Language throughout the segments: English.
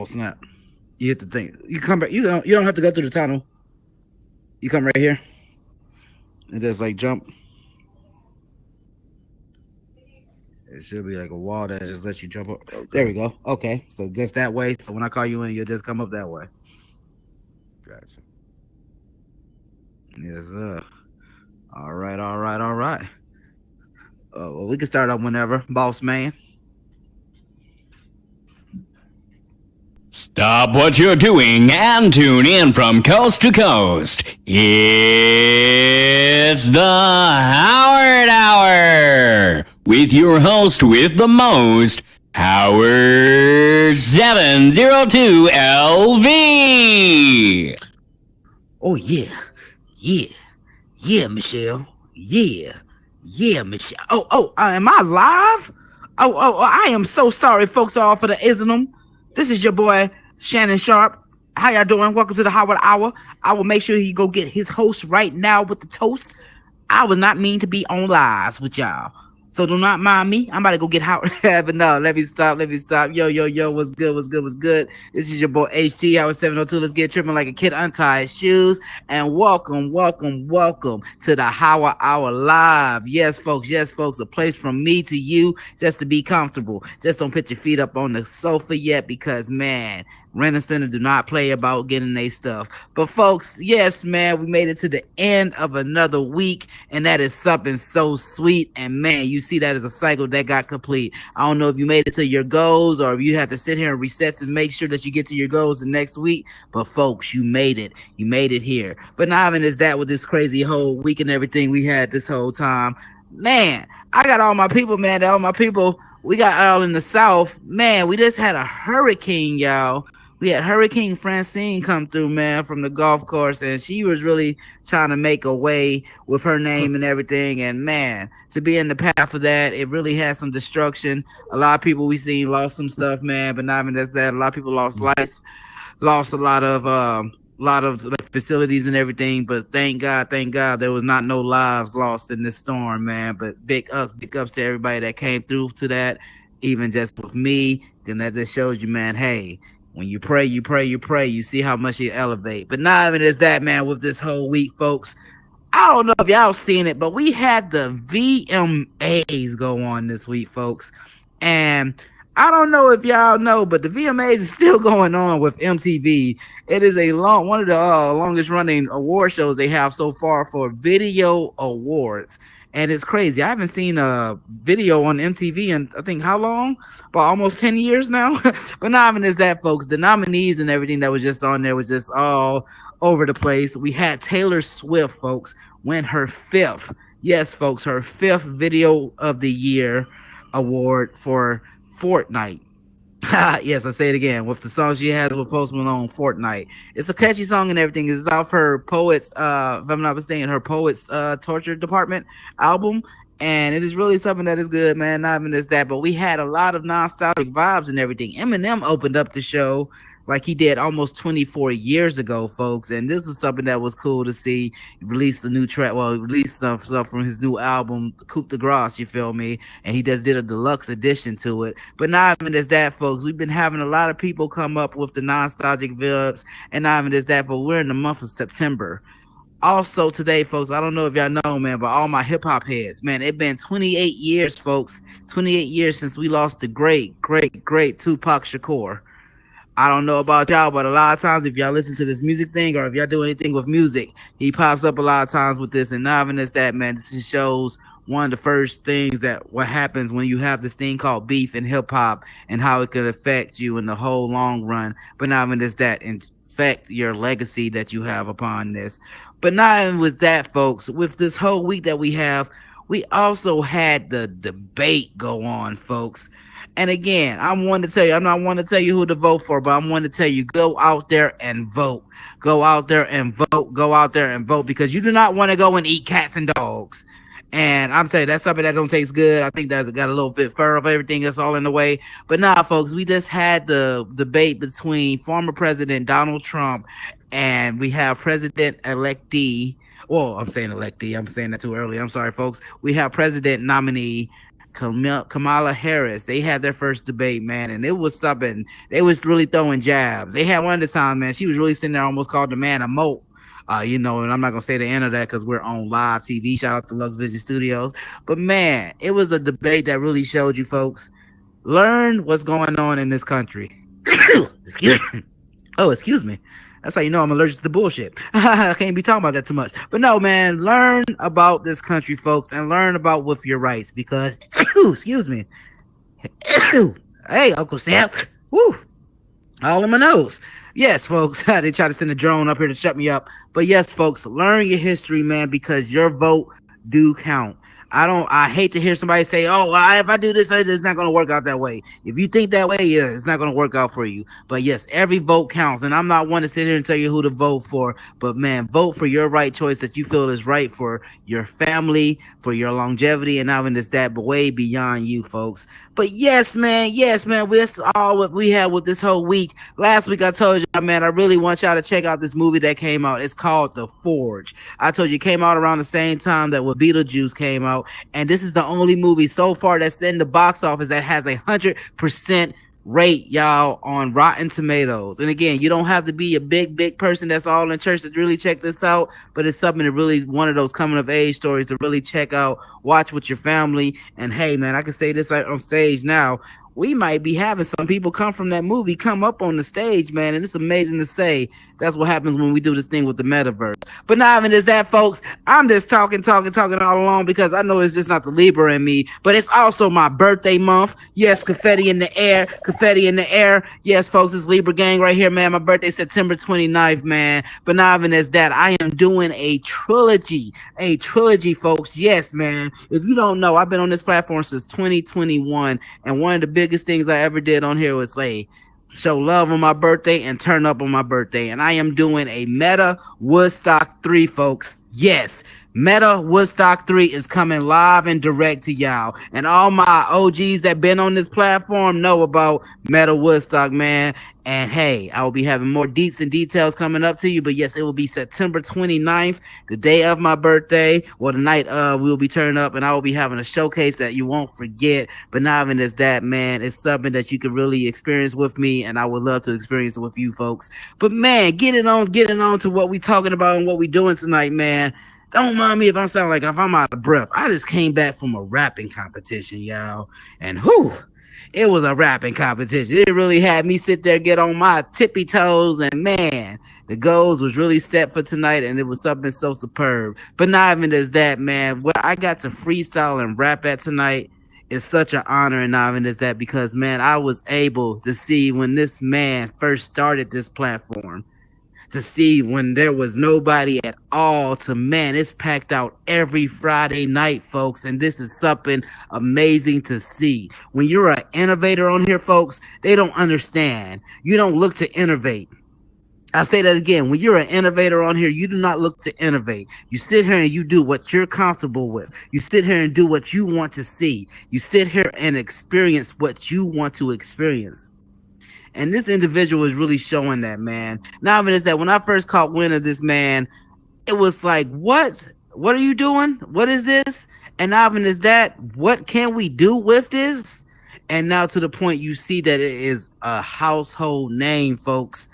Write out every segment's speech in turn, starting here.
Oh snap! You hit the thing. You come back. You don't have to go through the tunnel. You come right here and just like jump. It should be like a wall that just lets you jump up. There we Okay. go. Okay, so just that way. So when I call you in, you'll just come up that way. Gotcha. Yes, sir. All right, all right, all right. Well, we can start up whenever, boss man. Stop what you're doing and tune in from coast to coast. It's the Howard Hour with your host with the most, Howard 702 LV. Oh yeah, yeah, Michelle. Yeah, Michelle. Am I live? I am so sorry, folks, all for the ism. This is your boy Shannon Sharp. How y'all doing? Welcome to the Howard Hour. I will make sure he go get his host right now with the toast. I was not mean to be on lives with y'all. So do not mind me. I'm about to go get Howard. But no, let me stop. Yo, what's good? This is your boy HT, Howard 702. Let's get tripping like a kid untie his shoes. And welcome to the Howard Hour Live. Yes, folks, a place from me to you just to be comfortable. Just don't put your feet up on the sofa yet because, man, Renner Center do not play about getting their stuff. But folks, yes, man, we made it to the end of another week, and that is something so sweet. And man, you see that as a cycle that got complete. I don't know if you made it to your goals or if you have to sit here and reset to make sure that you get to your goals the next week. But folks, you made it. You made it here. But not even is that with this crazy whole week and everything we had this whole time. Man, I got all my people, man. All my people, we got all in the South. Man, we just had a hurricane, y'all. We had Hurricane Francine come through, man, from the golf course, and she was really trying to make a way with her name and everything. And man, to be in the path of that, it really had some destruction. A lot of people we seen lost some stuff, man, but not even just that. A lot of people lost lives, lost a lot of the facilities and everything. But thank God, there was not no lives lost in this storm, man. But big ups to everybody that came through to that, even just with me. Then that just shows you, man, hey, when you pray, you see how much you elevate. But not even is that, man, with this whole week, folks. I don't know if y'all seen it, but we had the VMAs go on this week, folks. And I don't know if y'all know, but the VMAs is still going on with MTV. It is one of the longest running award shows they have so far for video awards. And it's crazy. I haven't seen a video on MTV in, I think, how long? About almost 10 years now. But not even is that, folks. The nominees and everything that was just on there was just all over the place. We had Taylor Swift, folks, win her fifth, yes, folks, her fifth Video of the Year award for Fortnite. Yes, I say it again. With the song she has with Post Malone, Fortnite. It's a catchy song and everything. It's off her Poets, if I'm not mistaken, her Poets Torture Department album. And it is really something that is good, man. Not even just that, but we had a lot of nostalgic vibes and everything. Eminem opened up the show like he did almost 24 years ago, folks. And this is something that was cool to see. He released a new track, well, he released stuff from his new album, Coup de Grace, you feel me? And he just did a deluxe edition to it. But not even as that, folks. We've been having a lot of people come up with the nostalgic vibes. And not even as that, but we're in the month of September. Also today, folks, I don't know if y'all know, man, but all my hip hop heads, man, it's been 28 years, folks. 28 years since we lost the great Tupac Shakur. I don't know about y'all, but a lot of times if y'all listen to this music thing or if y'all do anything with music, he pops up a lot of times with this. And not even as that, man, this just shows one of the first things that what happens when you have this thing called beef in hip hop and how it could affect you in the whole long run. But not even as that, affect your legacy that you have upon this. But not even with that, folks, with this whole week that we also had the debate go on, folks. And again, I'm not one to tell you who to vote for, but I'm one to tell you, go out there and vote. Go out there and vote because you do not want to go and eat cats and dogs. And I'm saying that's something that don't taste good. I think that's got a little bit fur of everything that's all in the way. But nah, folks, we just had the debate between former President Donald Trump and we have President-elect D. Well, I'm saying electee. I'm saying that too early. I'm sorry, folks. We have President nominee Kamala Harris. They had their first debate, man, and it was something. They was really throwing jabs. They had one of the times, man. She was really sitting there, almost called the man a moat. And I'm not gonna say the end of that because we're on live TV. Shout out to Lux Vision Studios. But man, it was a debate that really showed you folks learn what's going on in this country. Excuse me. That's how you know I'm allergic to bullshit. I can't be talking about that too much. But no, man, learn about this country, folks, and learn about with your rights because, excuse me. Hey, Uncle Sam. Woo. All in my nose. Yes, folks. They try to send a drone up here to shut me up. But yes, folks, learn your history, man, because your vote do count. I hate to hear somebody say, oh, if I do this, it's not going to work out that way. If you think that way, yeah, it's not going to work out for you. But yes, every vote counts. And I'm not one to sit here and tell you who to vote for. But man, vote for your right choice that you feel is right for your family, for your longevity, and not even just that, but way beyond you, folks. But yes, man, that's all what we had with this whole week. Last week, I told y'all, man, I really want y'all to check out this movie that came out. It's called The Forge. I told you it came out around the same time that Beetlejuice came out. And this is the only movie so far that's in the box office that has 100% rate, y'all, on Rotten Tomatoes. And again, you don't have to be a big person that's all in church to really check this out, but it's something that really one of those coming of age stories to really check out, watch with your family. And hey, man, I can say this on stage now. We might be having some people come from that movie come up on the stage, man, and it's amazing to say that's what happens when we do this thing with the metaverse. But not even is that, folks. I'm just talking all along because I know it's just not the Libra in me, but it's also my birthday month. Yes, confetti in the air. Yes, folks, it's Libra gang right here, man. My birthday September 29th, man. But not even as that, I am doing a trilogy, folks. Yes, man. If you don't know, I've been on this platform since 2021, and one of the biggest things I ever did on here was show love on my birthday and turn up on my birthday. And I am doing a Meta Woodstock 3, folks. Yes, Meta Woodstock 3 is coming live and direct to y'all. And all my OGs that been on this platform know about Meta Woodstock, man. And hey, I will be having more deets and details coming up to you. But yes, it will be September 29th, the day of my birthday. Well, the night we will be turning up, and I will be having a showcase that you won't forget. But not even as that, man, it's something that you can really experience with me, and I would love to experience it with you folks. But man, getting on to what we talking about and what we doing tonight, man. Don't mind me if I'm out of breath. I just came back from a rapping competition, y'all. And it was a rapping competition. It really had me sit there, get on my tippy toes, and man, the goals was really set for tonight, and it was something so superb. But not even as that, man, what I got to freestyle and rap at tonight is such an honor, and not even as that, because man, I was able to see when this man first started this platform, to see when there was nobody at all, to man, it's packed out every Friday night, folks, and this is something amazing to see. When you're an innovator on here, folks, they don't understand. You don't look to innovate. I say that again. When you're an innovator on here, you do not look to innovate. You sit here and you do what you're comfortable with. You sit here and do what you want to see. You sit here and experience what you want to experience. And this individual is really showing that, man. Now, is that when I first caught wind of this man, it was like, what? What are you doing? What is this? And now, is that, what can we do with this? And now to the point you see that it is a household name, folks.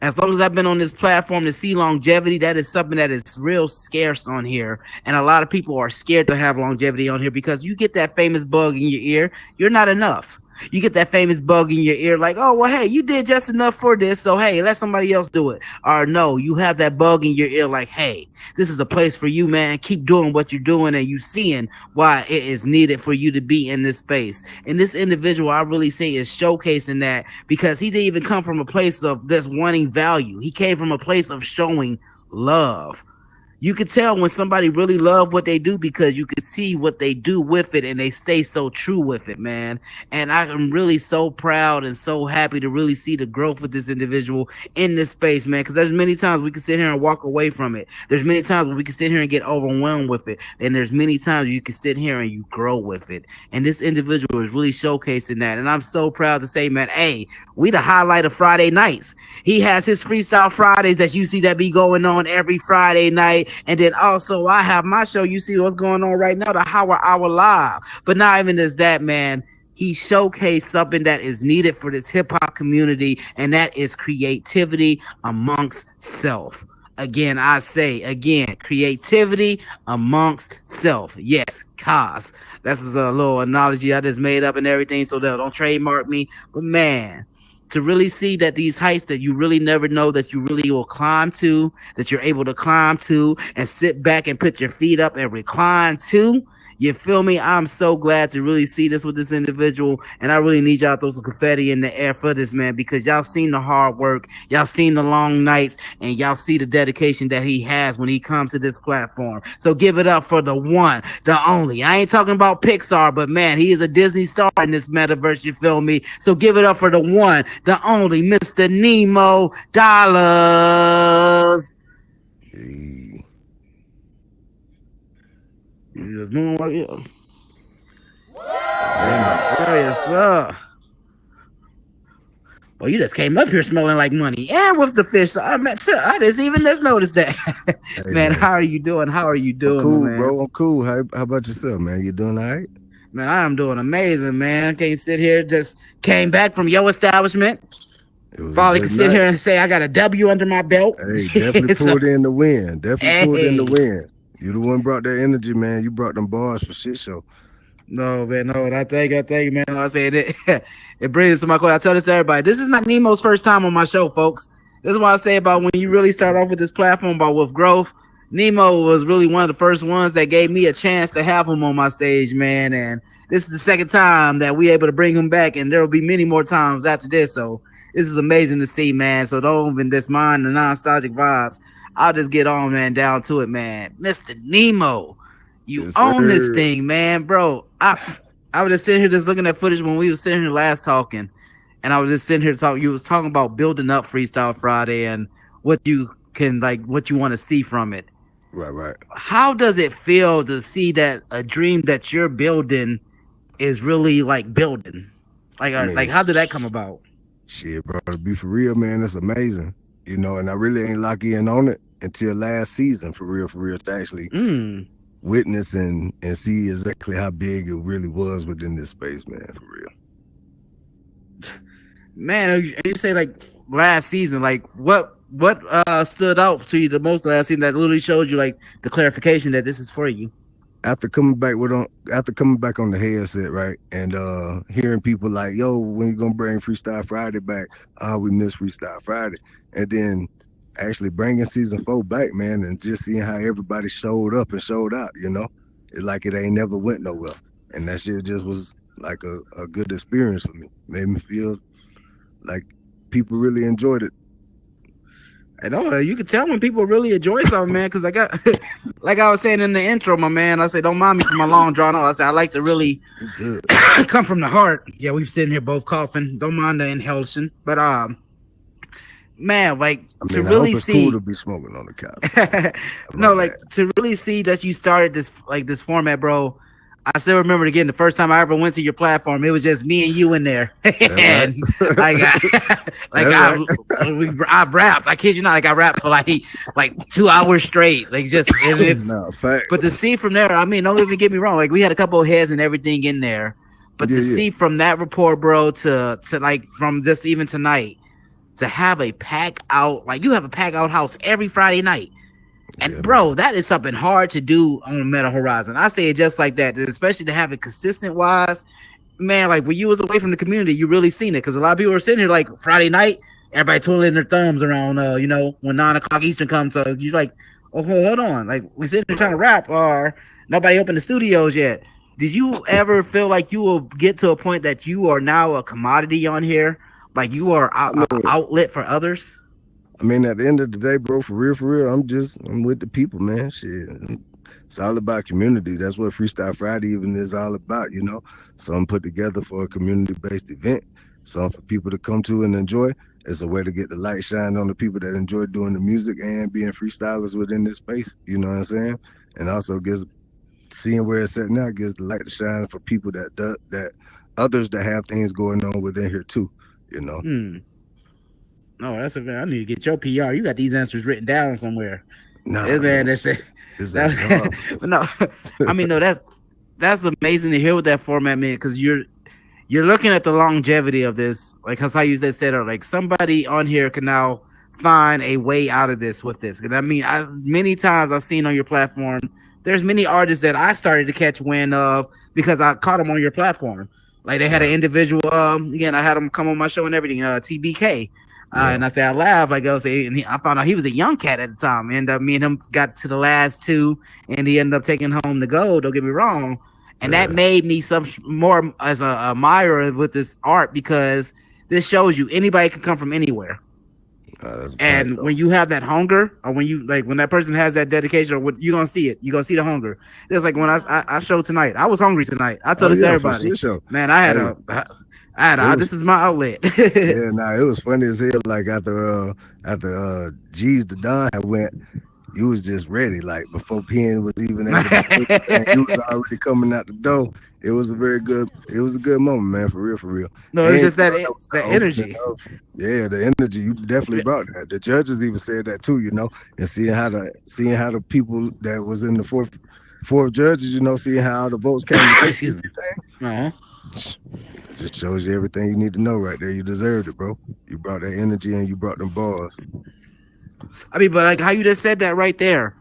As long as I've been on this platform to see longevity, that is something that is real scarce on here. And a lot of people are scared to have longevity on here because you get that famous bug in your ear. You're not enough. You get that famous bug in your ear like, oh, well, hey, you did just enough for this, so hey, let somebody else do it. Or no, you have that bug in your ear like, hey, this is a place for you, man. Keep doing what you're doing, and you seeing why it is needed for you to be in this space. And this individual, I really say, is showcasing that because he didn't even come from a place of just wanting value. He came from a place of showing love. You could tell when somebody really love what they do because you could see what they do with it and they stay so true with it, man. And I am really so proud and so happy to really see the growth of this individual in this space, man, because there's many times we can sit here and walk away from it. There's many times where we can sit here and get overwhelmed with it. And there's many times you can sit here and you grow with it. And this individual is really showcasing that. And I'm so proud to say, man, hey, we the highlight of Friday nights. He has his Freestyle Fridays that you see that be going on every Friday night. And then also I have my show. You see what's going on right now, the Howard Hour Live. But not even as that, man. He showcased something that is needed for this hip hop community, and that is creativity amongst self. Again, I say again, creativity amongst self. Yes, cause that's a little analogy I just made up and everything, so they don't trademark me. But man, to really see that these heights that you really never know that you really will climb to, that you're able to climb to and sit back and put your feet up and recline to. You feel me? I'm so glad to really see this with this individual, and I really need y'all to throw some confetti in the air for this man, because y'all seen the hard work, y'all seen the long nights, and y'all see the dedication that he has when he comes to this platform. So give it up for the one, the only. I ain't talking about Pixar, but man, he is a Disney star in this metaverse. You feel me? So give it up for the one, the only, Mr. Nemo Dollars. Hey. You just doing what you. Yes, sir. Well, you just came up here smelling like money, and with the fish. So I just even just noticed that. Hey, man, how are you doing? How are you doing, I'm cool, man? Bro? I'm cool. How about yourself, man? You doing all right? Man, I am doing amazing, man. Can't sit here. Just came back from your establishment. Finally can sit here and say I got a W under my belt. Hey, definitely pulled in the win. Definitely pulled in the win. You the one brought that energy, man. You brought them bars for shit show. No, man, no. I thank you, man. I say it. It brings to my core. I tell this to everybody. This is not Nemo's first time on my show, folks. This is what I say about when you really start off with this platform about with growth. Nemo was really one of the first ones that gave me a chance to have him on my stage, man. And this is the second time that we able to bring him back, and there will be many more times after this. So this is amazing to see, man. So don't even just mind the nostalgic vibes. I'll just get on, man, down to it, man. Mr. Nemo, you own this thing, man, bro. I was just sitting here just looking at footage when we was sitting here last talking, and I was just sitting here talking. You was talking about building up Freestyle Friday and what you can what you want to see from it. Right. How does it feel to see that a dream that you're building is really building? How did that come about? Shit, bro, to be for real, man, it's amazing. You know, and I really ain't lock in on it until last season, for real, to actually witness and see exactly how big it really was within this space, man, for real. Man, you say last season, what stood out to you the most last season that literally showed you the clarification that this is for you? After coming back on the headset, right, and hearing people like, yo, when you gonna bring Freestyle Friday back? We miss Freestyle Friday. And then actually bringing season 4 back, man, and just seeing how everybody showed up and showed out, you know, it ain't never went nowhere. And that shit just was like a good experience for me. Made me feel like people really enjoyed it. I know you can tell when people really enjoy something, man, because I got, like I was saying in the intro, my man, I said, don't mind me for my long drawn out. I said, I like to really come from the heart. Yeah, we've sitting here both coughing. Don't mind the inhalation. But, man, to really see. Cool to be smoking on the couch. No, to really see that you started this, this format, bro. I still remember again the first time I ever went to your platform. It was just me and you in there, and I rapped. I kid you not, I rapped for like 2 hours straight, but to see from there, I mean, don't even get me wrong. We had a couple of heads and everything in there, but to see from that report, bro, to from this even tonight, to have a pack out, you have a pack out house every Friday night. And bro, that is something hard to do on Meta Horizon. I say it just like that, especially to have it consistent wise. Man, when you was away from the community, you really seen it, because a lot of people were sitting here Friday night, everybody twiddling their thumbs around, when 9 o'clock Eastern comes. So you're oh, hold on, we sitting here trying to rap, or nobody opened the studios yet. Did you ever feel like you will get to a point that you are now a commodity on here, you are an outlet for others? I mean, at the end of the day, bro, for real, I'm with the people, man. Shit, it's all about community. That's what Freestyle Friday even is all about, you know. Something put together for a community-based event, something for people to come to and enjoy. It's a way to get the light shine on the people that enjoy doing the music and being freestylers within this space, you know what I'm saying? And also seeing where it's at now gives the light to shine for people that others that have things going on within here too, you know. No, I need to get your PR. You got these answers written down somewhere. Nah, This man, man, that's it. it's that But no, I mean, no, that's amazing to hear with that format, man, because you're looking at the longevity of this, like how you said, or like somebody on here can now find a way out of this with this. And I mean, many times I've seen on your platform, there's many artists that I started to catch wind of because I caught them on your platform. Like they had an individual, again, I had them come on my show and everything, TBK. And I say I laughed, like I was saying, and I found out he was a young cat at the time. And me and him got to the last two, and he ended up taking home the gold. Don't get me wrong. And that made me some more as a admirer with this art, because this shows you anybody can come from anywhere. And when you have that hunger, or when that person has that dedication, or what, you're gonna see it. You're gonna see the hunger. Just like when I showed tonight, I was hungry tonight. I told this to everybody. Sure. Man, this is my outlet. Yeah, it was funny as hell. Like after G's the Don had went, you was just ready. Like before Penn was even able to say, you was already coming out the door. It was a good moment, man, for real. No, it's just that energy. Yeah, the energy. You definitely brought that. The judges even said that too, and seeing how the people that was in the fourth judges, seeing how the votes came. Excuse me. Just shows you everything you need to know right there. You deserved it, bro. You brought that energy and you brought them bars. I mean, but like how you just said that right there,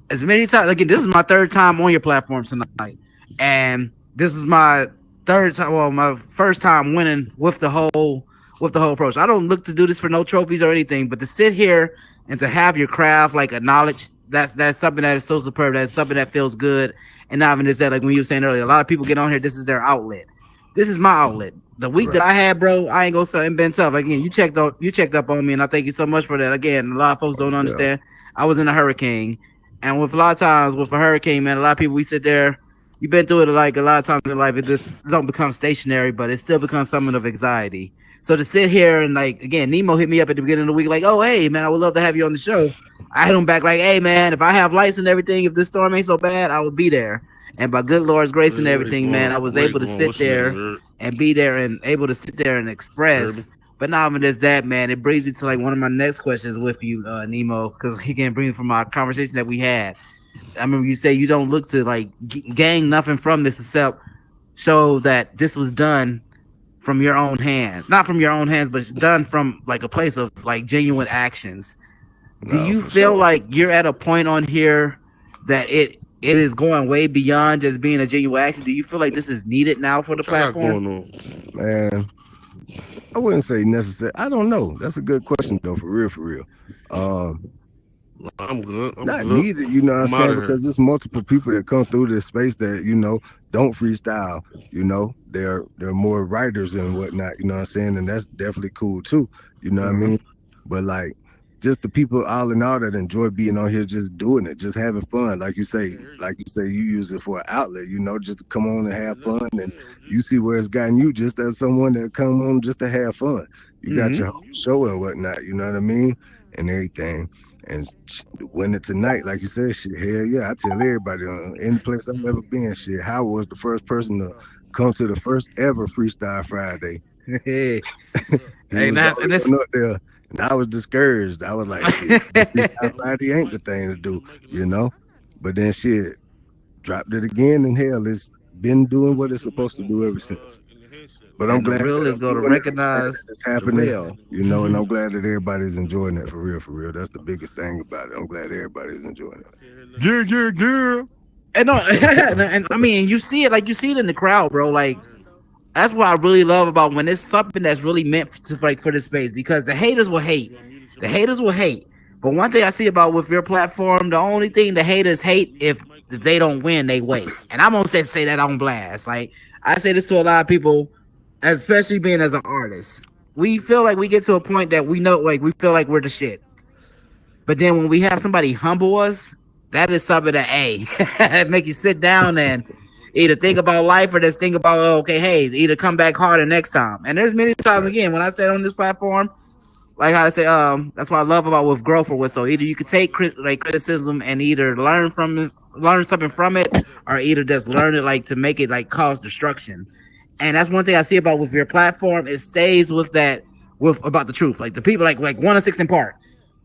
as many times. Like this is my third time on your platform tonight, and this is my third time. Well, my first time winning with the whole approach. I don't look to do this for no trophies or anything, but to sit here and to have your craft like acknowledged, that's something that is so superb. That's something that feels good. And not even just that, like when you were saying earlier, a lot of people get on here. This is their outlet. This is my outlet. The week that I had, bro, I ain't gonna say it been tough. Again, you checked up on me, and I thank you so much for that. Again, a lot of folks don't understand. I was in a hurricane, and with a lot of times with a hurricane, man, a lot of people we sit there. You've been through it like a lot of times in life. It just don't become stationary, but it still becomes something of anxiety. So to sit here and like again, Nemo hit me up at the beginning of the week, like, oh hey man, I would love to have you on the show. I hit him back like, hey man, if I have lights and everything, if this storm ain't so bad, I will be there. And by good Lord's grace and everything, man, I was able to sit there and be there and able to sit there and express. But not even just that, man, it brings me to like one of my next questions with you, Nemo, because he can bring from our conversation that we had. I remember you say you don't look to like gain nothing from this except show that this was done from your own hands, not from your own hands, but done from like a place of like genuine actions. Do you feel like you're at a point on here that it is going way beyond just being a genuine action? Do you feel like this is needed now for the platform? Man, I wouldn't say necessary. I don't know. That's a good question though, for real. I'm good. Not needed, you know what I'm saying? Because there's multiple people that come through this space that, don't freestyle, they're more writers and whatnot, you know what I'm saying? And that's definitely cool too, you know what I mean? But like, just the people all in all that enjoy being on here, just doing it, just having fun. Like you say, you use it for an outlet, just to come on and have fun. And you see where it's gotten you, just as someone that come on just to have fun. You got your whole show and whatnot, you know what I mean? And everything. And winning tonight, like you said, shit, hell yeah, I tell everybody, any place I've ever been, shit, Howard was the first person to come to the first ever Freestyle Friday. Hey, and this up there. And I was discouraged. I was like, Freestyle Friday ain't the thing to do, But then shit, dropped it again, and hell, it's been doing what it's supposed to do ever since. But I'm glad real is going to recognize it's happening, and I'm glad that everybody's enjoying it for real. That's the biggest thing about it. I'm glad everybody's enjoying it. Yeah. And and I mean, you see it in the crowd, bro. Like that's what I really love about when it's something that's really meant to like for this space, because the haters will hate. But one thing I see about with your platform, the only thing the haters hate if they don't win, they wait. And I'm gonna say that on blast. Like I say this to a lot of people, especially being as an artist. We feel like we get to a point that we know, like we feel like we're the shit. But then when we have somebody humble us, that is something that make you sit down and either think about life or just think about, okay, hey, either come back harder next time. And there's many times, again, when I said on this platform, like I say, that's what I love about with growth or whistle. Either you could take criticism and either learn something from it, or either just learn it like to make it like cause destruction. And that's one thing I see about with your platform. It stays with that, with about the truth. Like the people, like 1 and 6 in Park.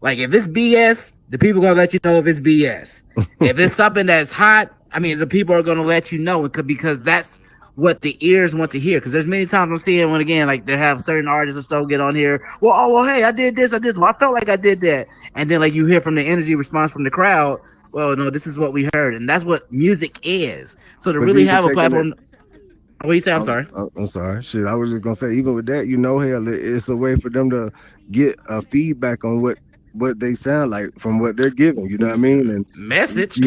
Like if it's BS, the people gonna let you know if it's BS. If it's something that's hot, I mean, the people are gonna let you know because that's what the ears want to hear. Because there's many times I'm seeing when again, like they have certain artists or so get on here. Well, hey, I did this, I did. Well, I felt like I did that, and then like you hear from the energy response from the crowd. Well, no, this is what we heard, and that's what music is. So to But really even have a taking it, platform. What you say? I'm sorry. I'm sorry. Shit, I was just gonna say, even with that, you know, hell, it's a way for them to get a feedback on what they sound like from what they're giving. You know what I mean? And Message.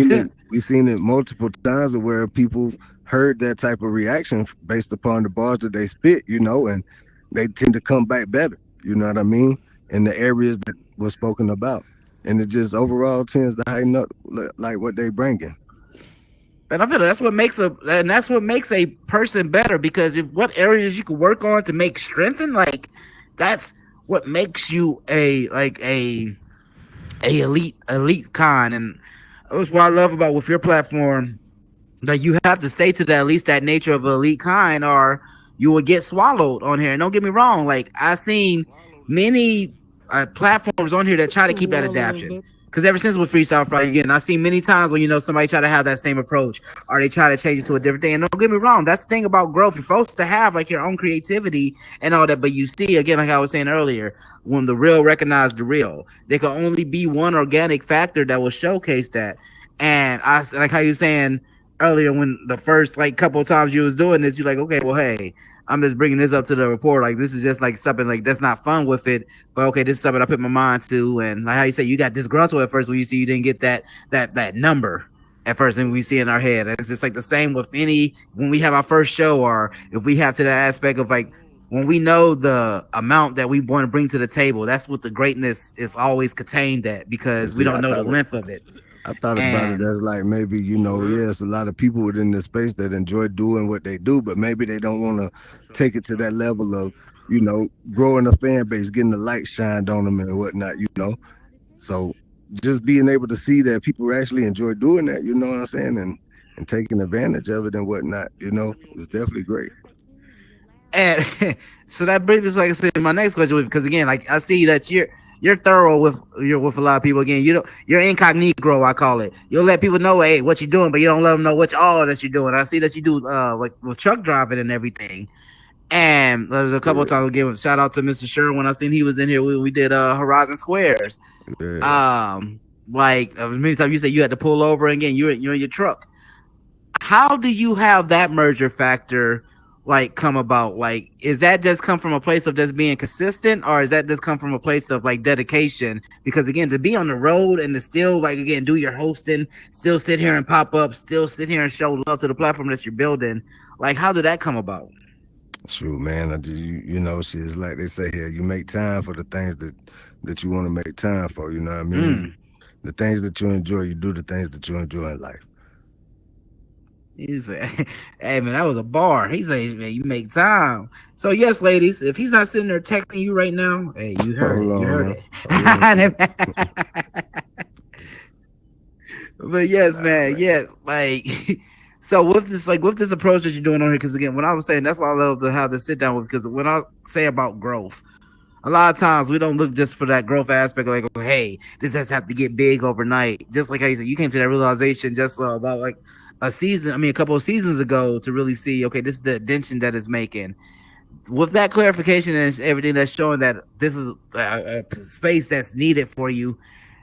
we seen it multiple times where people heard that type of reaction based upon the bars that they spit. You know, and they tend to come back better. You know what I mean? In the areas that was spoken about, and it just overall tends to heighten up like what they bringing. And I feel that's what makes a person better, because if what areas you can work on to make strengthen, like that's what makes you a elite con. And that's what I love about with your platform. Like you have to stay to that, at least that nature of elite kind, or you will get swallowed on here. And don't get me wrong, like I've seen many platforms on here that try to keep that adaptation. Because ever since with Freestyle Friday, again, I've seen many times when somebody try to have that same approach, or they try to change it to a different thing. And don't get me wrong, that's the thing about growth. You're supposed to have like your own creativity and all that, but you see, again, like I was saying earlier, when the real recognize the real, there can only be one organic factor that will showcase that. And I like how you're saying earlier, when the first like couple of times you was doing this, you're like, okay, well, hey, I'm just bringing this up to the report. Like this is just like something like that's not fun with it, but okay, this is something I put my mind to. And like how you say, you got disgruntled at first when you see you didn't get that number at first, and we see in our head. And it's just like the same with when we have our first show, or if we have to that aspect of like when we know the amount that we want to bring to the table. That's what the greatness is always contained at, because we don't know the length of it. I thought about it as like maybe, yes, a lot of people within this space that enjoy doing what they do, but maybe they don't want to take it to that level of, growing a fan base, getting the light shined on them and whatnot. So just being able to see that people actually enjoy doing that, you know what I'm saying, and taking advantage of it and whatnot, is definitely great. And so that brings us, like I said, my next question, because again, like I see that you're thorough with a lot of people. Again, you're incognito, I call it. You'll let people know, hey, what you're doing, but you don't let them know what all that you're doing. I see that you do like with truck driving and everything. And there's a couple of times we'll give a shout out to Mr. Sherwin when I seen he was in here. We did Horizon Squares. Yeah. Like many times you said you had to pull over, and again, you're in your truck. How do you have that merger factor like come about? Like, is that just come from a place of just being consistent, or is that just come from a place of like dedication? Because again, to be on the road and to still like again do your hosting, still sit here and pop up, still sit here and show love to the platform that you're building, like how did that come about? True, man. Shit, like they say here, you make time for the things that you want to make time for. You know what I mean? The things that you enjoy, you do the things that you enjoy in life. He said, hey, man, that was a bar. He said, man, you make time. So, yes, ladies, if he's not sitting there texting you right now, hey, you heard it. You heard it. But, yes, man, yes. Like, so with this approach that you're doing on here, because, again, when I was saying, that's why I love to have this sit down with, because when I say about growth, a lot of times we don't look just for that growth aspect, like, oh, hey, this has to have to get big overnight. Just like how you said, you came to that realization just about like a couple of seasons ago to really see, okay, this is the attention that it's making. With that clarification and everything that's showing that this is a space that's needed for you,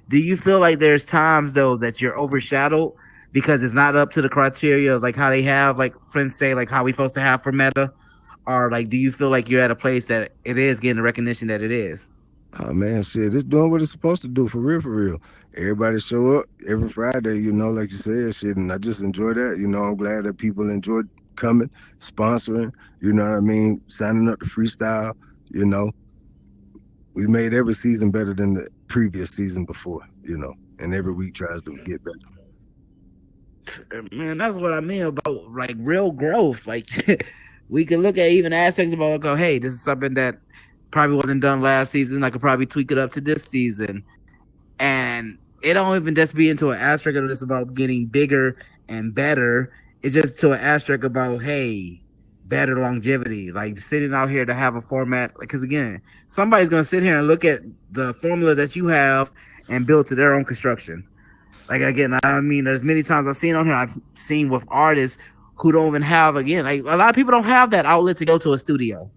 do you feel like there's times though that you're overshadowed because it's not up to the criteria of like how they have, like friends say, like how we supposed to have for Meta? Or like, do you feel like you're at a place that it is getting the recognition that it is? Oh man, shit, it's doing what it's supposed to do, for real, for real. Everybody show up every Friday, like you said, shit, and I just enjoy that. I'm glad that people enjoyed coming, sponsoring, you know what I mean, signing up to freestyle. We made every season better than the previous season before, and every week tries to get better. Man, that's what I mean about like real growth. Like we can look at even aspects about, oh, hey, this is something that probably wasn't done last season. I could probably tweak it up to this season. And it don't even just be into an aspect of this about getting bigger and better. It's just to an aspect about, hey, better longevity. Like sitting out here to have a format, because again, somebody's gonna sit here and look at the formula that you have and build to their own construction. Like again, I mean, there's many times I've seen on here, I've seen with artists who don't even have, again, like a lot of people don't have that outlet to go to a studio.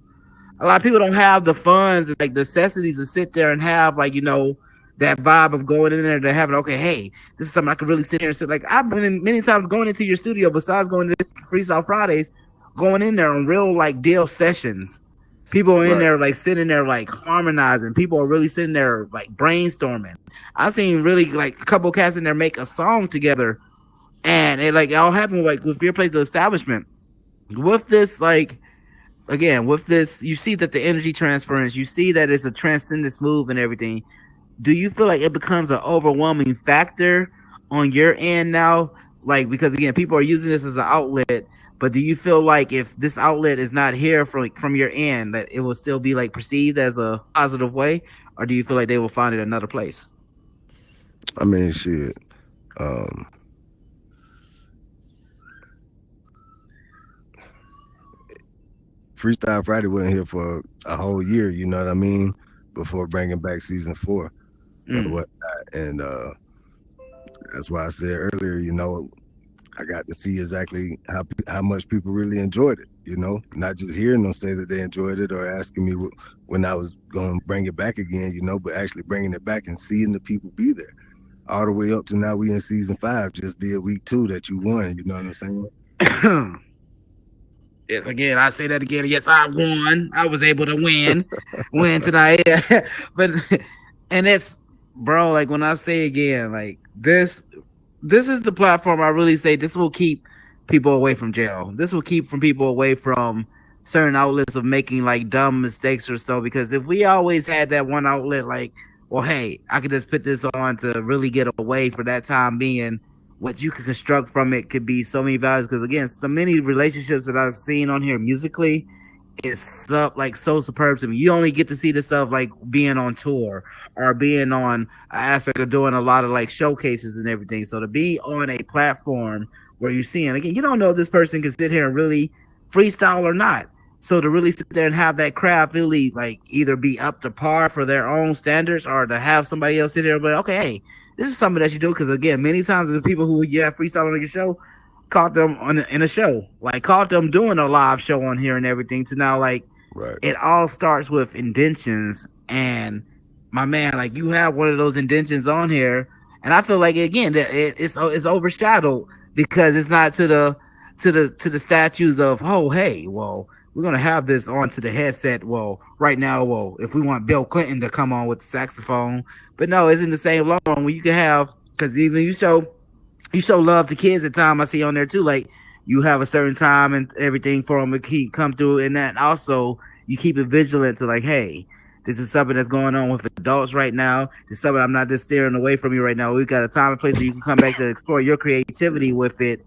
A lot of people don't have the funds, like the necessities to sit there and have, like, you know, that vibe of going in there to have it. Okay, hey, this is something I could really sit here and sit. Like I've been in many times going into your studio, besides going to this Freestyle Fridays, going in there on real like deal sessions. People are in there like sitting there like harmonizing. People are really sitting there like brainstorming. I've seen really like a couple cats in there make a song together, and it like all happened like with your place of establishment. With this, like again, with this, you see that the energy transference, you see that it's a transcendence move and everything. Do you feel like it becomes an overwhelming factor on your end now? Like, because again, people are using this as an outlet, but do you feel like if this outlet is not here from your end, that it will still be like perceived as a positive way, or do you feel like they will find it another place? I mean, shit. Freestyle Friday wasn't here for a whole year, you know what I mean, before bringing back season 4 and whatnot. And that's why I said earlier, you know, I got to see exactly how much people really enjoyed it, you know, not just hearing them say that they enjoyed it or asking me when I was going to bring it back again, you know, but actually bringing it back and seeing the people be there. All the way up to now, we in season 5, just did week 2 that you won, you know what I'm saying? Yes, again, I say that again. Yes, I won. I was able to win tonight. But and it's, bro, like when I say again, like this is the platform I really say this will keep people away from jail. This will keep people away from certain outlets of making like dumb mistakes or so. Because if we always had that one outlet, like, well, hey, I could just put this on to really get away for that time being. What you could construct from it could be so many values. Because again, so many relationships that I've seen on here musically is so superb to me. You only get to see this stuff like being on tour or being on an aspect of doing a lot of like showcases and everything. So to be on a platform where you're seeing, again, you don't know if this person can sit here and really freestyle or not. So to really sit there and have that craft really like either be up to par for their own standards, or to have somebody else sit there and be like, okay, hey, this is something that you do. Because again, many times the people who have freestyle on your show caught them in a show, like caught them doing a live show on here and everything, to now like it all starts with intentions. And my man, like you have one of those intentions on here, and I feel like again that it's overshadowed because it's not to the statues of, oh hey, well, we're gonna have this onto the headset. Well, right now, well, if we want Bill Clinton to come on with the saxophone, but no, it's in the same long when you can have, because even you show love to kids at time. I see on there too, like you have a certain time and everything for them to come through, and that also you keep it vigilant to like, hey, this is something that's going on with adults right now. It's something I'm not just steering away from you right now. We've got a time and place where you can come back to explore your creativity with it.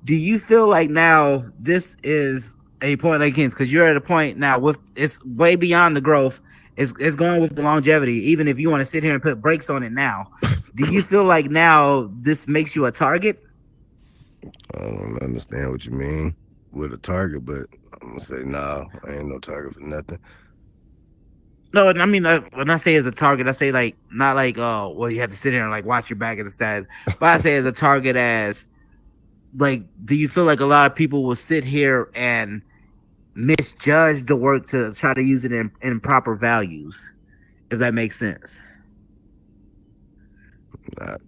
Do you feel like now this is a point again, because you're at a point now with it's way beyond the growth, it's going with the longevity, even if you want to sit here and put brakes on it now? Do you feel like now this makes you a target? I don't understand what you mean with a target, but I'm gonna say nah, I ain't no target for nothing. No, I mean, when I say as a target, I say like not like, oh, well, you have to sit here and like watch your back at the stats, but I say as a target as like, do you feel like a lot of people will sit here and misjudge the work to try to use it in proper values, if that makes sense? Not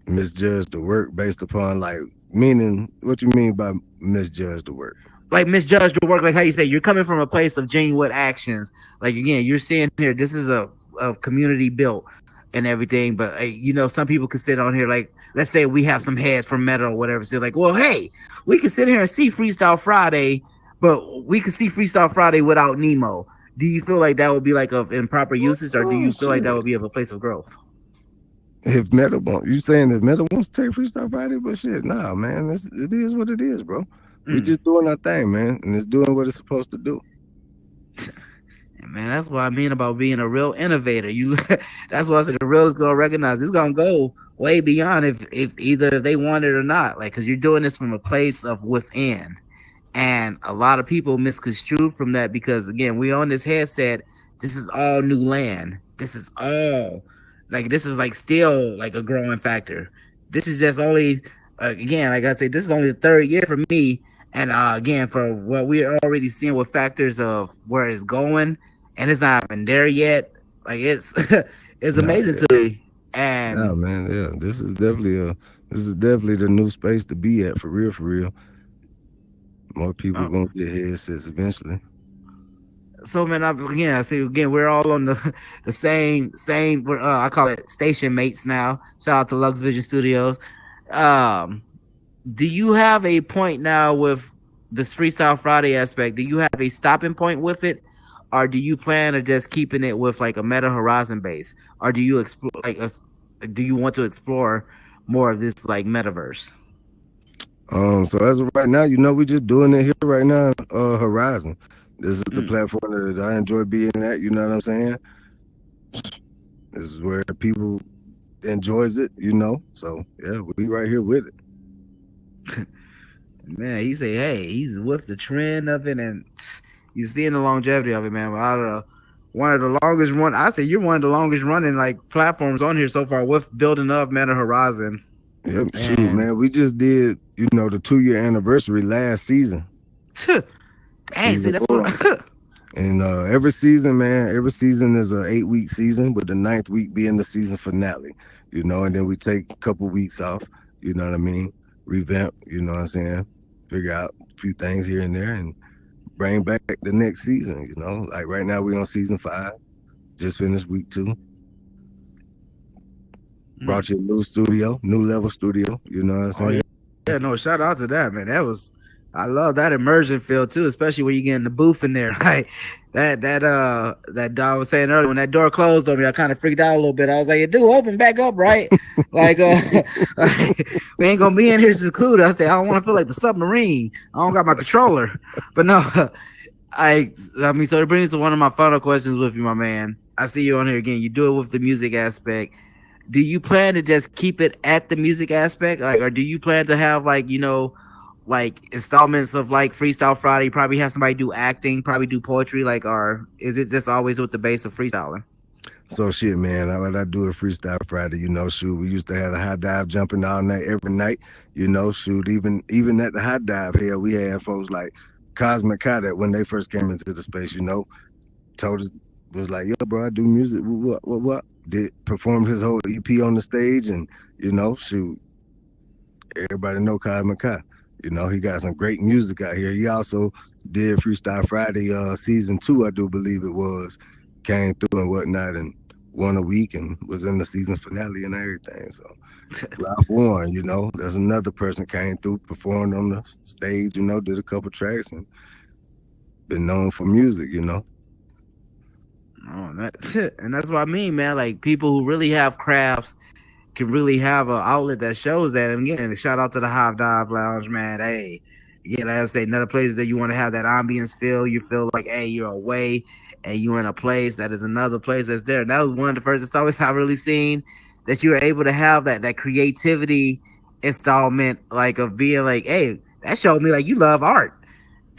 misjudge the work based upon like, meaning what you mean by misjudge the work? Like misjudge the work, like how you say you're coming from a place of genuine actions. Like again, you're seeing here, this is a community built and everything, but you know, some people could sit on here, like let's say we have some heads from Meta or whatever, so like, well, hey, we can sit here and see Freestyle Friday, but we can see Freestyle Friday without Nemo. Do you feel like that would be like of improper uses, or do you feel like that would be of a place of growth? If Meta you saying if Meta wants to take Freestyle Friday, but shit, nah, man, it is what it is, bro. We just doing our thing, man, and it's doing what it's supposed to do. Man, that's what I mean about being a real innovator. That's what I said. The real is gonna recognize it's gonna go way beyond if either they want it or not. Like, because you're doing this from a place of within, And a lot of people misconstrued from that because again, we on this headset. This is all new land. This is all like this is like still like a growing factor. This is just only again, like I say, this is only the third year for me. And again, for what we're already seeing with factors of where it's going, and it's not even there yet. Like it's it's Nah, amazing yeah. to me. Nah, And man, yeah. This is definitely the new space to be at for real, for real. More people uh, gonna get headsets eventually. so man, again, I see again, we're all on the same. I call it station mates now. Shout out to Lux Vision Studios. Um, do you have a point now with this Freestyle Friday aspect? Do you have a stopping point with it, or do you plan on just keeping it with like a Meta Horizon base, or do you explore do you want to explore more of this like metaverse? So as of right now, we just doing it here right now, Horizon. This is the Mm. platform that I enjoy being at, you know what I'm saying? This is where people enjoys it. So yeah, we right here with it. Man, he say, hey, he's with the trend of it, and you seeing the longevity of it, man. But out of one of the longest run, I say you're one of the longest running like platforms on here so far with building up Meta Horizon. Yep, shoot, And man. We just did, the 2-year anniversary last season, dang, see season that's 4. what. And every season, man, every season is a 8-week season, with the ninth week being the season finale. And then we take a couple weeks off. You know what I mean? Revamp. You know what I'm saying? Figure out a few things here and there, and bring back the next season. Like right now we on season 5. Just finished week 2. Mm. Brought you a new studio, new level studio. You know what I'm Oh saying? yeah, no, shout out to that, man. That was I love that immersion feel too, especially when you get in the booth in there. Like that dog was saying earlier when that door closed on me, I kind of freaked out a little bit. I was like, dude, open back up, right? Like we ain't gonna be in here secluded. I said, I don't want to feel like the submarine. I don't got my controller. But no, I mean, so it brings to one of my final questions with you, my man. I see you on here again. You do it with the music aspect. Do you plan to just keep it at the music aspect, like, or do you plan to have like like installments of like Freestyle Friday? Probably have somebody do acting, probably do poetry, like, or is it just always with the base of freestyling? So shit, man. What I do a freestyle Friday, shoot. We used to have a high dive jumping all night, every night. Shoot. Even at the high dive, hell, we had folks like Cosmic Kai that when they first came into the space, told us, was like, yo, bro, I do music. What? Did performed his whole EP on the stage, and shoot, everybody know Cosmic Kai. He got some great music out here. He also did Freestyle Friday season 2, I do believe it was. Came through and whatnot, and won a week, and was in the season finale and everything. So Ralph Warren, there's another person came through, performed on the stage, did a couple tracks, and been known for music. Oh, that's it, and that's what I mean, man. Like people who really have crafts can really have an outlet that shows that. And again, shout out to the Hive Dive Lounge, man. Hey, yeah, like I say, another place that you want to have that ambience feel. You feel like, hey, you're away and you in a place that is another place that's there. And that was one of the first installments I've really seen that you were able to have that creativity installment, like of being like, hey, that showed me like you love art.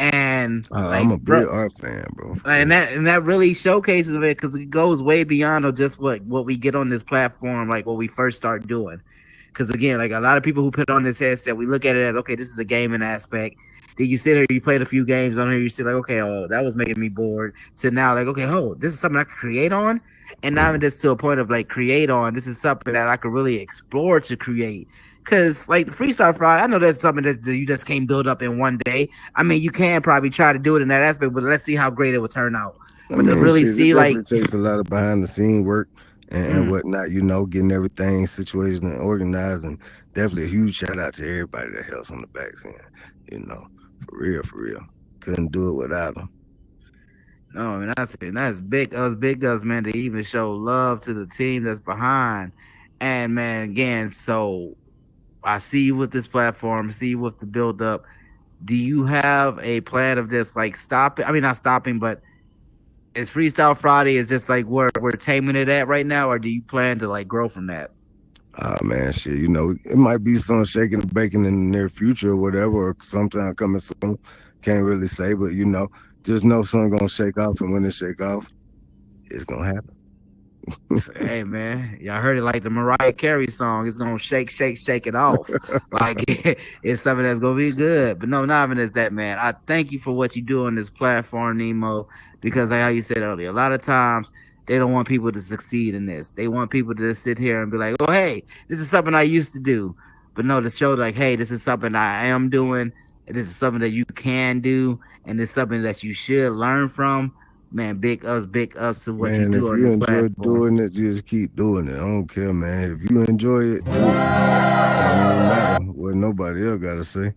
And I'm like, a bro, big art fan, bro. and that really showcases it because it goes way beyond of just what we get on this platform, like what we first start doing. Because again, like a lot of people who put on this headset, we look at it as okay, this is a gaming aspect. Then you sit here, you played a few games on here, you see like, okay, oh, that was making me bored. So now, like, okay, oh, this is something I can create on, and not even just to a point of like create on. This is something that I could really explore to create. Cause like the freestyle Friday, I know that's something that you just can't build up in one day. I mean, you can probably try to do it in that aspect, but let's see how great it would turn out. I But to mean, really shit, it see like, definitely takes a lot of behind the scene work and mm, whatnot, getting everything situated and organized. And definitely a huge shout out to everybody that helps on the back end, you know, for real, for real. Couldn't do it without them. no, I mean that's it. That's big us, man, to even show love to the team that's behind. And man, again, so I see you with this platform, see you with the build up. Do you have a plan of this like stopping? I mean, not stopping, but is Freestyle Friday is just like where we're taming it at right now, or do you plan to like grow from that? Oh man, shit, it might be some shaking and baking in the near future or whatever, or sometime coming soon. can't really say, but you know, just know something gonna shake off, and when it shake off, it's gonna happen. Hey man, y'all heard it like the Mariah Carey song. It's gonna shake, shake, shake it off. Like it's something that's gonna be good. But no, not even as that, man. I thank you for what you do on this platform, Nemo, because like how you said earlier, a lot of times they don't want people to succeed in this. They want people to sit here and be like, "Oh, hey, this is something I used to do," but no, to show like, "Hey, this is something I am doing. And this is something that you can do, and it's something that you should learn from." Man, big ups to what you Man, do if on you this enjoy platform. doing it, just keep doing it. I don't care, man. If you enjoy it, do it. Don't even matter what nobody else gotta say.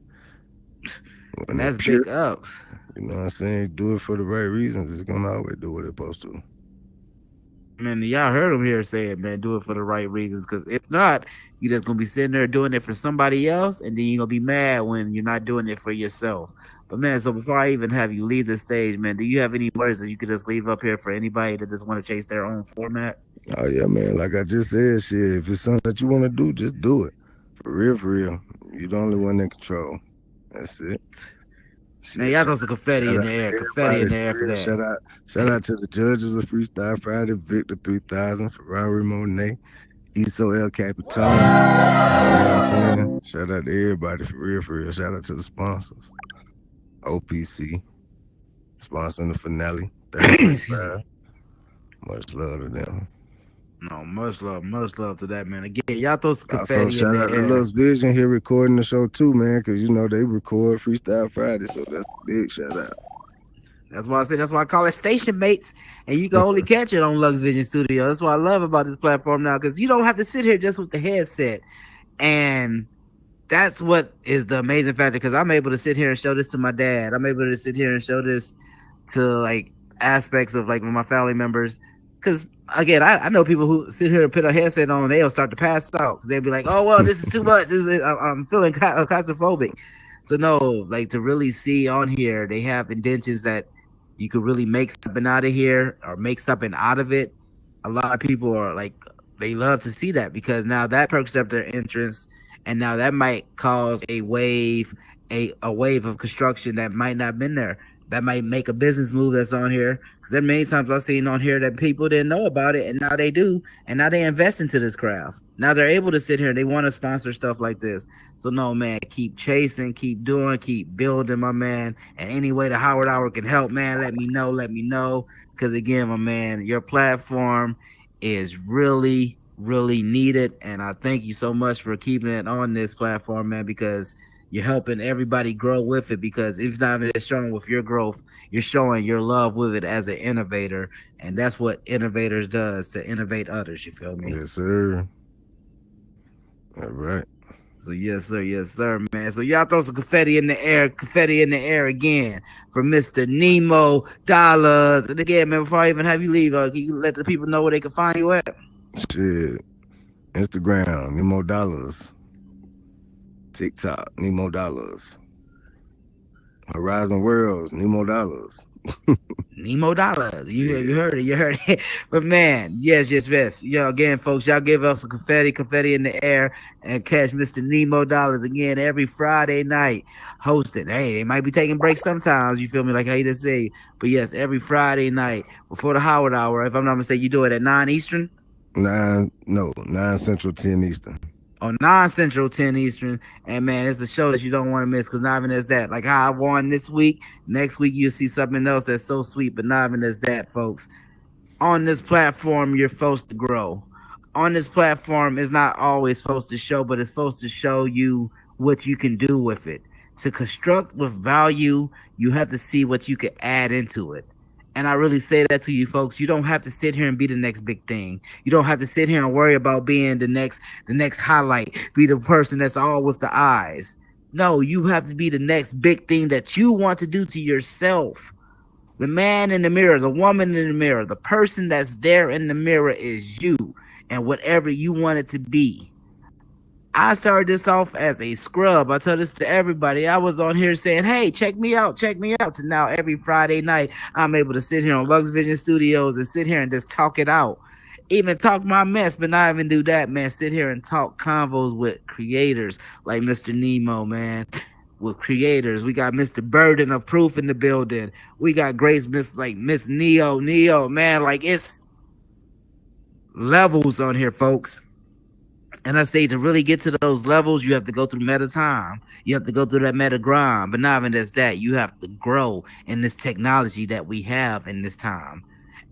And When it's that's pure, big ups. you know what I'm saying? Do it for the right reasons. It's gonna always do what it's supposed to. Man, y'all heard him here say it, man. Do it for the right reasons. Because if not, you just gonna be sitting there doing it for somebody else, and then you're gonna be mad when you're not doing it for yourself. But man, so before I even have you leave the stage, man, do you have any words that you could just leave up here for anybody that just want to chase their own format? Oh yeah, man. Like I just said, shit. If it's something that you want to do, just do it. For real, for real. You're the only one in control. That's it. Man, Shit. y'all throw some confetti Shout in out the air. to Confetti in everybody the for air for real. that. Shout out to the judges of Freestyle Friday, Victor 3000, Ferrari Monet, Iso El Capitan. You know what I'm saying? Shout out to everybody for real, for real. Shout out to the sponsors. OPC, sponsoring the finale, Excuse me. 30.5. Much love to them. No, much love to that, man. Again, y'all throw some Also, confetti in shout the out to air. Lux Vision here recording the show too, man, because you know they record Freestyle Friday, so that's a big shout out. That's why I say that's why I call it station mates, and you can only catch it on Lux Vision Studio. That's what I love about this platform now, because you don't have to sit here just with the headset, and that's what is the amazing factor. Because I'm able to sit here and show this to my dad. I'm able to sit here and show this to like aspects of like my family members. Because again, I know people who sit here and put a headset on, and they'll start to pass out because they'll be like, "Oh well, this is too much. I'm feeling claustrophobic." So no, like to really see on here, they have indentions that you could really make something out of here or make something out of it. A lot of people are like they love to see that because now that perks up their interest, and now that might cause a wave of construction that might not have been there. That might make a business move that's on here because there are many times I've seen on here that people didn't know about it, and now they do, and now they invest into this craft. Now they're able to sit here and they want to sponsor stuff like this. So no, man, keep chasing, keep doing, keep building, my man. And any way the Howard Hour can help, man, let me know. Let me know. Because again, my man, your platform is really needed. And I thank you so much for keeping it on this platform, man, because you're helping everybody grow with it. Because if not even showing with your growth, you're showing your love with it as an innovator. And that's what innovators does, to innovate others. You feel me? Yes, sir. All right. So yes, sir, man. So y'all throw some confetti in the air again for Mr. Nemo Dollars. And again, man, before I even have you leave, can you let the people know where they can find you at? Shit. Instagram, Nemo Dollars. TikTok, Nemo Dollars. Horizon Worlds, Nemo Dollars. Nemo Dollars. You heard it. But man, yes. Yo, again, folks, y'all give us some confetti in the air, and catch Mr. Nemo Dollars again every Friday night, hosting. Hey, they might be taking breaks sometimes, you feel me, like how you just say. But yes, every Friday night before the Howard Hour, if I'm not mistaken, you do it at 9 Eastern? 9 Central, 10 Eastern. On 9 Central, 10 Eastern. And man, it's a show that you don't want to miss, because not even as that. Like how I won this week, next week you'll see something else that's so sweet, but not even as that, folks. On this platform, you're supposed to grow. On this platform, is not always supposed to show, but it's supposed to show you what you can do with it. To construct with value, you have to see what you can add into it. And I really say that to you folks. You don't have to sit here and be the next big thing. You don't have to sit here and worry about being the next highlight, be the person that's all with the eyes. No, you have to be the next big thing that you want to do to yourself. The man in the mirror, the woman in the mirror, the person that's there in the mirror is you, and whatever you want it to be. I started this off as a scrub. I tell this to everybody. I was on here saying, hey, check me out. So now every Friday night, I'm able to sit here on Lux Vision Studios and sit here and just talk it out. Even talk my mess, but not even do that, man. Sit here and talk convos with creators like Mr. Nemo, man. with creators. We got Mr. Burden of Proof in the building. We got Grace, Miss Neo, man. Like, it's levels on here, folks. And I say, to really get to those levels, you have to go through meta time. You have to go through that meta grind. But not even just that, you have to grow in this technology that we have in this time.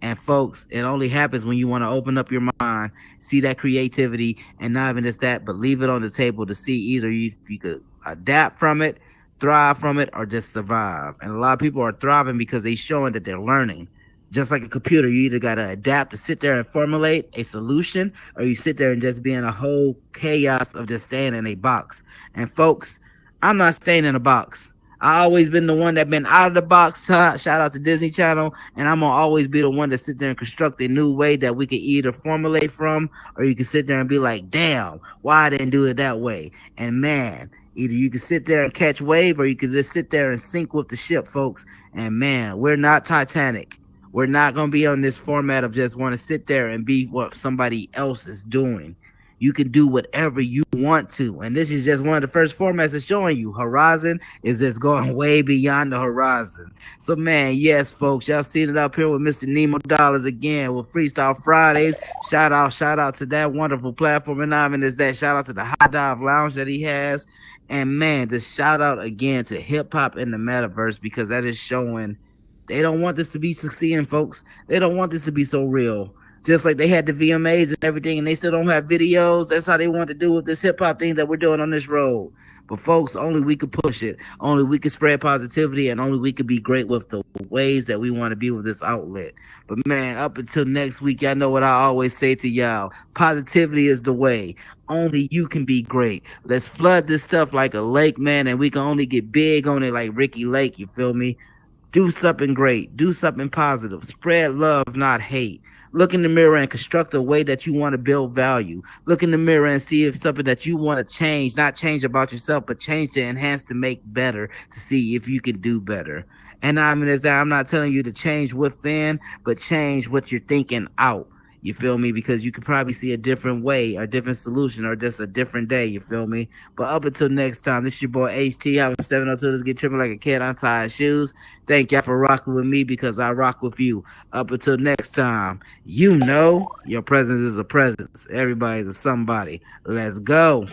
And folks, it only happens when you want to open up your mind, see that creativity, and not even just that, but leave it on the table to see either you could adapt from it, thrive from it, or just survive. And a lot of people are thriving because they're showing that they're learning. Just like a computer, you either got to adapt to sit there and formulate a solution, or you sit there and just be in a whole chaos of just staying in a box. And folks, I'm not staying in a box. I always been the one that been out of the box. Shout out to Disney Channel. And I'm gonna always be the one to sit there and construct a new way that we can either formulate from, or you can sit there and be like, damn, why I didn't do it that way. And man, either you can sit there and catch wave, or you can just sit there and sink with the ship, folks. And man, we're not Titanic. We're not going to be on this format of just want to sit there and be what somebody else is doing. You can do whatever you want to. And this is just one of the first formats that's showing you. Horizon is just going way beyond the horizon. So, man, yes, folks, y'all seen it up here with Mr. Nemo Dollars again with Freestyle Fridays. Shout out to that wonderful platform. And not even is that, shout out to the High Dive Lounge that he has. And, man, just shout out again to hip hop in the metaverse, because that is showing they don't want this to be succeeding, folks. They don't want this to be so real. Just like they had the VMAs and everything, and they still don't have videos. That's how they want to do with this hip-hop thing that we're doing on this road. But, folks, only we could push it. Only we could spread positivity, and only we could be great with the ways that we want to be with this outlet. But, man, up until next week, y'all know what I always say to y'all. Positivity is the way. Only you can be great. Let's flood this stuff like a lake, man, and we can only get big on it like Ricky Lake, you feel me? Do something great. Do something positive. Spread love, not hate. Look in the mirror and construct a way that you want to build value. Look in the mirror and see if something that you want to change, not change about yourself, but change to enhance, to make better, to see if you can do better. And I mean, is that I'm not telling you to change within, but change what you're thinking out. You feel me? Because you could probably see a different way, a different solution, or just a different day. You feel me? But up until next time, this is your boy HT. I'm 702. Let's get tripping like a cat untie his shoes. Thank y'all for rocking with me, because I rock with you. Up until next time, you know your presence is a presence. Everybody's a somebody. Let's go.